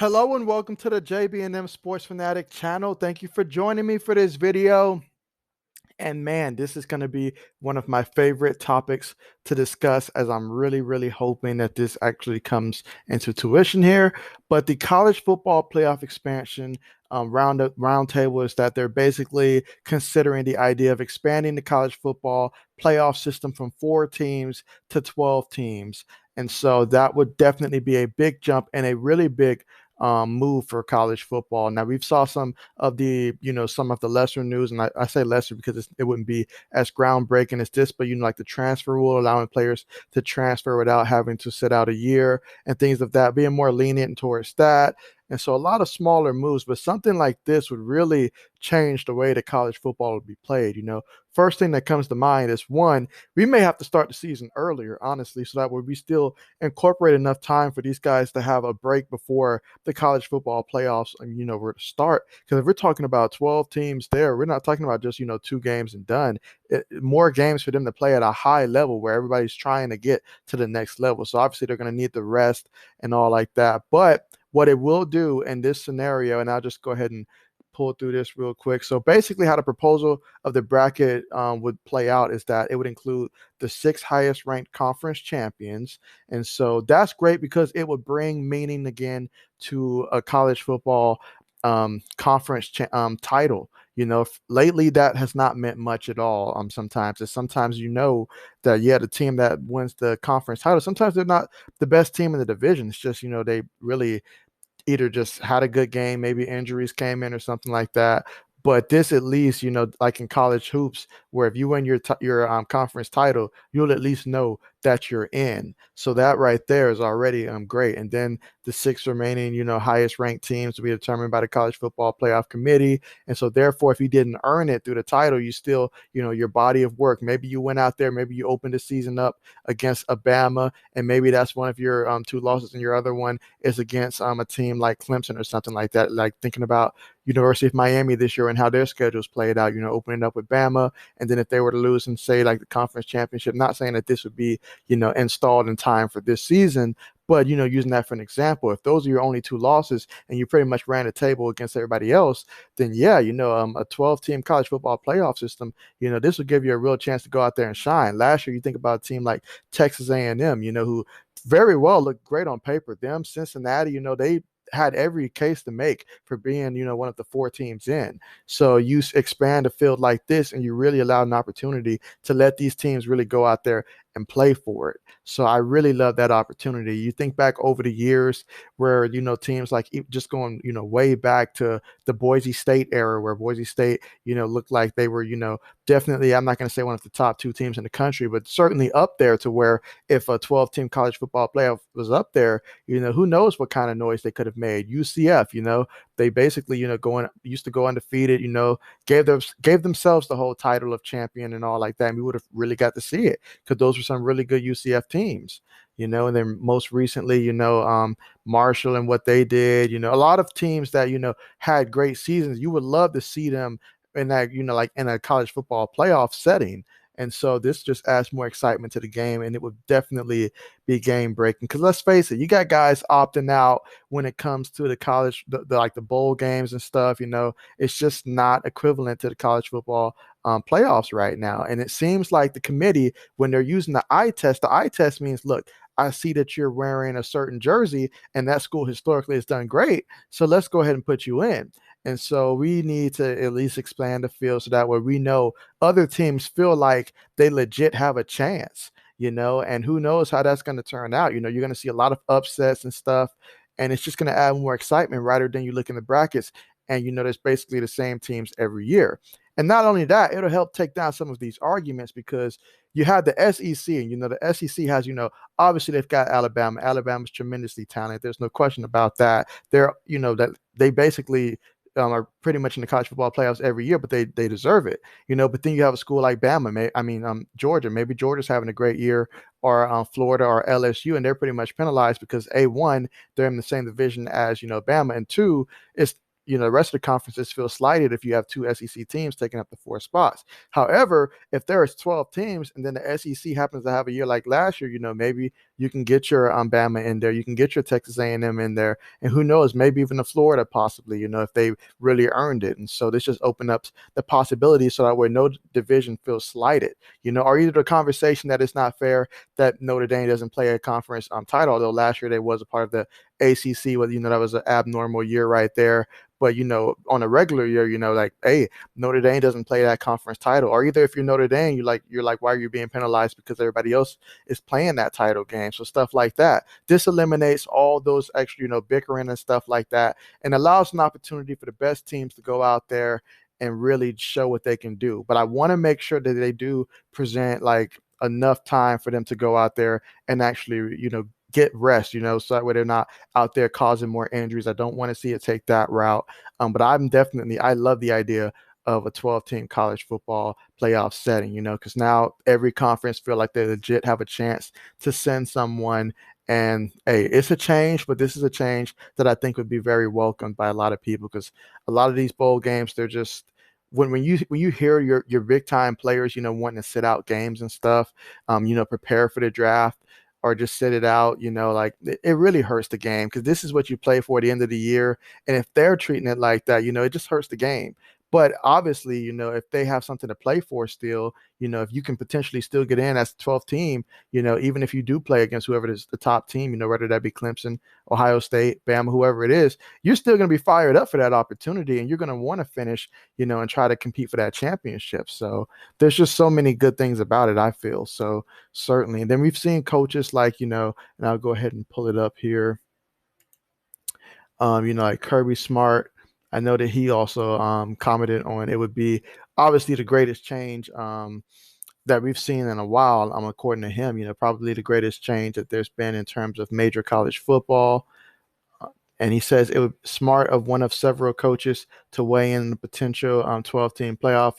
Hello and welcome to the JB&M Sports Fanatic channel. Thank you for joining me for this video. And man, this is going to be one of my favorite topics to discuss as I'm really hoping that this actually comes into tuition here. But the college football playoff expansion round table is that they're basically considering the idea of expanding the college football playoff system from 4 teams to 12 teams. And so that would definitely be a big jump and a really big move for college football. Now we've saw some of some of the lesser news, and I say lesser because it wouldn't be as groundbreaking as this, but like the transfer rule, allowing players to transfer without having to sit out a year and things of that, being more lenient towards that. And so a lot of smaller moves, but something like this would really change the way that college football would be played. First thing that comes to mind is one, we may have to start the season earlier, honestly, so that way we still incorporate enough time for these guys to have a break before the college football playoffs, were to start. Because if we're talking about 12 teams there, we're not talking about just, 2 games and done. More games for them to play at a high level where everybody's trying to get to the next level. So obviously they're going to need the rest and all like that. But what it will do in this scenario, and I'll just go ahead and pull through this real quick. So basically, how the proposal of the bracket would play out is that it would include the 6 highest ranked conference champions. And so that's great because it would bring meaning again to a college football conference title. Lately that has not meant much at all. Sometimes that the team that wins the conference title, sometimes they're not the best team in the division. It's just they really either just had a good game, maybe injuries came in or something like that. But this, at least, like in college hoops, where if you win your conference title, you'll at least know that you're in. So that right there is already great. And then the 6 remaining, highest ranked teams will be determined by the college football playoff committee. And so therefore, if you didn't earn it through the title, you still, your body of work. Maybe you went out there, maybe you opened the season up against Alabama, and maybe that's one of your 2 losses, and your other one is against a team like Clemson or something like that. Like thinking about University of Miami this year and how their schedules played out, opening up with Bama. And then if they were to lose and say like the conference championship, not saying that this would be, installed in time for this season, but using that for an example, if those are your only 2 losses and you pretty much ran the table against everybody else, then yeah, a 12-team college football playoff system, this will give you a real chance to go out there and shine. Last year, you think about a team like Texas A&M, who very well looked great on paper. Them, Cincinnati, they had every case to make for being, one of the 4 teams in. So you expand a field like this and you really allow an opportunity to let these teams really go out there and play for it. So I really love that opportunity. You think back over the years where, teams like just going, way back to the Boise State era where Boise State, looked like they were, definitely, I'm not going to say one of the top 2 teams in the country, but certainly up there to where if a 12-team college football playoff was up there, who knows what kind of noise they could have made. UCF, they basically, used to go undefeated, gave themselves the whole title of champion and all like that. And we would have really got to see it because those were some really good UCF teams. And then most recently, Marshall and what they did, a lot of teams that, had great seasons. You would love to see them in that, like in a college football playoff setting. And so this just adds more excitement to the game, and it would definitely be game breaking. Because let's face it, you got guys opting out when it comes to the college, like the bowl games and stuff. It's just not equivalent to the college football playoffs right now. And it seems like the committee, when they're using the eye test means, look, I see that you're wearing a certain jersey, and that school historically has done great. So let's go ahead and put you in. And so we need to at least expand the field so that way we know other teams feel like they legit have a chance, and who knows how that's going to turn out. You're going to see a lot of upsets and stuff, and it's just going to add more excitement rather than you look in the brackets and there's basically the same teams every year. And not only that, it'll help take down some of these arguments because you have the SEC, and the SEC has, obviously they've got Alabama. Alabama's tremendously talented. There's no question about that. They're, that they basically are pretty much in the college football playoffs every year, but they deserve it, But then you have a school like Bama, Georgia. Maybe Georgia's having a great year, or Florida or LSU, and they're pretty much penalized because A1, they're in the same division as Bama, and 2, it's the rest of the conferences feel slighted if you have two SEC teams taking up the 4 spots. However, if there is 12 teams and then the SEC happens to have a year like last year, maybe you can get your Bama in there, you can get your Texas A&M in there, and who knows, maybe even the Florida possibly, if they really earned it. And so this just opened up the possibility so that way no division feels slighted, or either the conversation that it's not fair that Notre Dame doesn't play a conference title, although last year they was a part of the ACC, whether that was an abnormal year right there. But on a regular year, like, hey, Notre Dame doesn't play that conference title. Or either if you're Notre Dame, you're like, why are you being penalized because everybody else is playing that title game? So stuff like that. This eliminates all those extra, bickering and stuff like that, and allows an opportunity for the best teams to go out there and really show what they can do. But I want to make sure that they do present like enough time for them to go out there and actually, get rest, so that way they're not out there causing more injuries. I don't want to see it take that route. But I love the idea of a 12-team college football playoff setting, because now every conference feel like they legit have a chance to send someone. And hey, it's a change, but this is a change that I think would be very welcomed by a lot of people, because a lot of these bowl games, they're just when you hear your big time players, wanting to sit out games and stuff, prepare for the draft or just sit it out, like it really hurts the game, because this is what you play for at the end of the year. And if they're treating it like that, it just hurts the game. But obviously, if they have something to play for still, if you can potentially still get in as the 12th team, even if you do play against whoever is the top team, whether that be Clemson, Ohio State, Bama, whoever it is, you're still going to be fired up for that opportunity, and you're going to want to finish, and try to compete for that championship. So there's just so many good things about it, I feel. So certainly. And then we've seen coaches like, and I'll go ahead and pull it up here. Like Kirby Smart. I know that he also commented on it would be obviously the greatest change that we've seen in a while. According to him, probably the greatest change that there's been in terms of major college football. And he says it would be smart of one of several coaches to weigh in the potential 12-team playoff.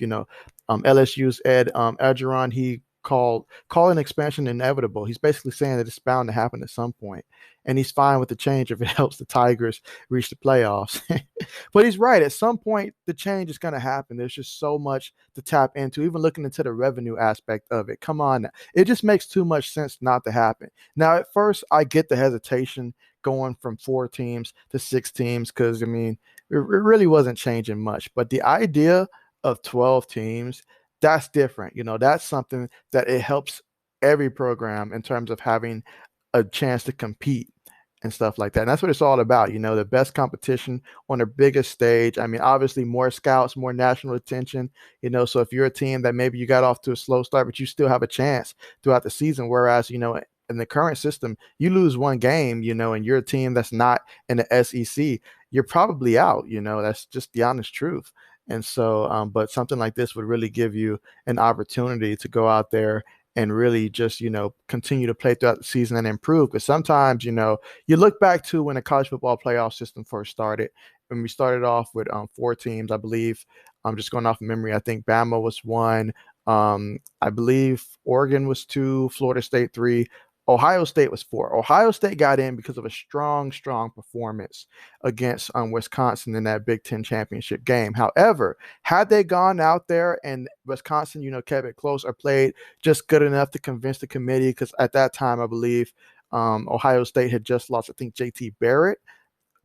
LSU's Ed Orgeron, he called an expansion inevitable. He's basically saying that it's bound to happen at some point, and he's fine with the change if it helps the Tigers reach the playoffs. But he's right. At some point, the change is going to happen. There's just so much to tap into, even looking into the revenue aspect of it. Come on. It just makes too much sense not to happen. Now, at first, I get the hesitation going from 4 teams to 6 teams, because, it really wasn't changing much. But the idea of 12 teams, that's different. That's something that it helps every program in terms of having a chance to compete and stuff like that. And that's what it's all about, the best competition on the biggest stage. Obviously more scouts, more national attention, so if you're a team that maybe you got off to a slow start, but you still have a chance throughout the season, whereas, in the current system, you lose one game, and you're a team that's not in the SEC, you're probably out, that's just the honest truth. And so, but something like this would really give you an opportunity to go out there and really just, continue to play throughout the season and improve. Because sometimes, you look back to when the college football playoff system first started, when we started off with 4 teams, I believe. I'm just going off of memory. I think Bama was 1. I believe Oregon was 2, Florida State 3, Ohio State was 4. Ohio State got in because of a strong performance against Wisconsin in that Big Ten championship game. However, had they gone out there and Wisconsin, kept it close or played just good enough to convince the committee, because at that time, I believe Ohio State had just lost, I think, JT Barrett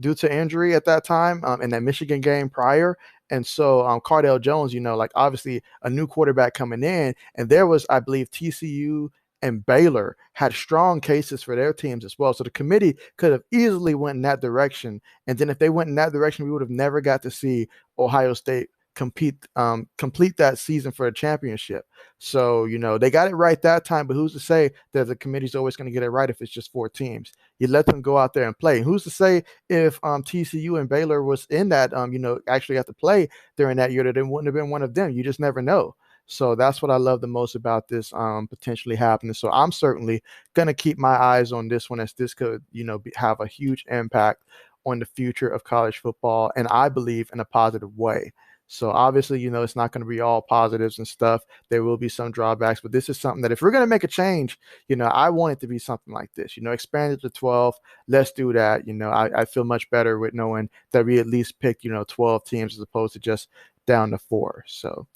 due to injury at that time in that Michigan game prior. And so Cardale Jones, like obviously a new quarterback coming in, and there was, I believe, TCU and Baylor had strong cases for their teams as well. So the committee could have easily went in that direction. And then if they went in that direction, we would have never got to see Ohio State complete that season for a championship. So, they got it right that time, but who's to say that the committee's always going to get it right if it's just 4 teams? You let them go out there and play. Who's to say if TCU and Baylor was in that, actually got to play during that year, that it wouldn't have been one of them? You just never know. So that's what I love the most about this potentially happening. So I'm certainly going to keep my eyes on this one, as this could, have a huge impact on the future of college football, and I believe in a positive way. So obviously, it's not going to be all positives and stuff. There will be some drawbacks, but this is something that if we're going to make a change, I want it to be something like this, expand it to 12. Let's do that. I feel much better with knowing that we at least picked, 12 teams as opposed to just down to 4. So,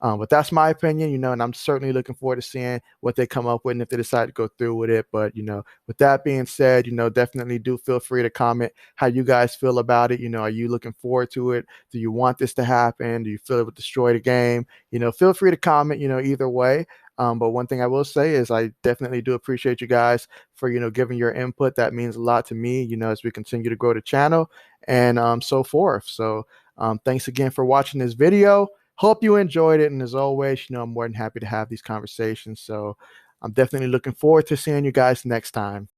but that's my opinion, and I'm certainly looking forward to seeing what they come up with and if they decide to go through with it. But, with that being said, definitely do feel free to comment how you guys feel about it. Are you looking forward to it? Do you want this to happen? Do you feel it would destroy the game? Feel free to comment, either way. But one thing I will say is I definitely do appreciate you guys for, giving your input. That means a lot to me, as we continue to grow the channel and so forth. So thanks again for watching this video. Hope you enjoyed it. And as always, I'm more than happy to have these conversations. So I'm definitely looking forward to seeing you guys next time.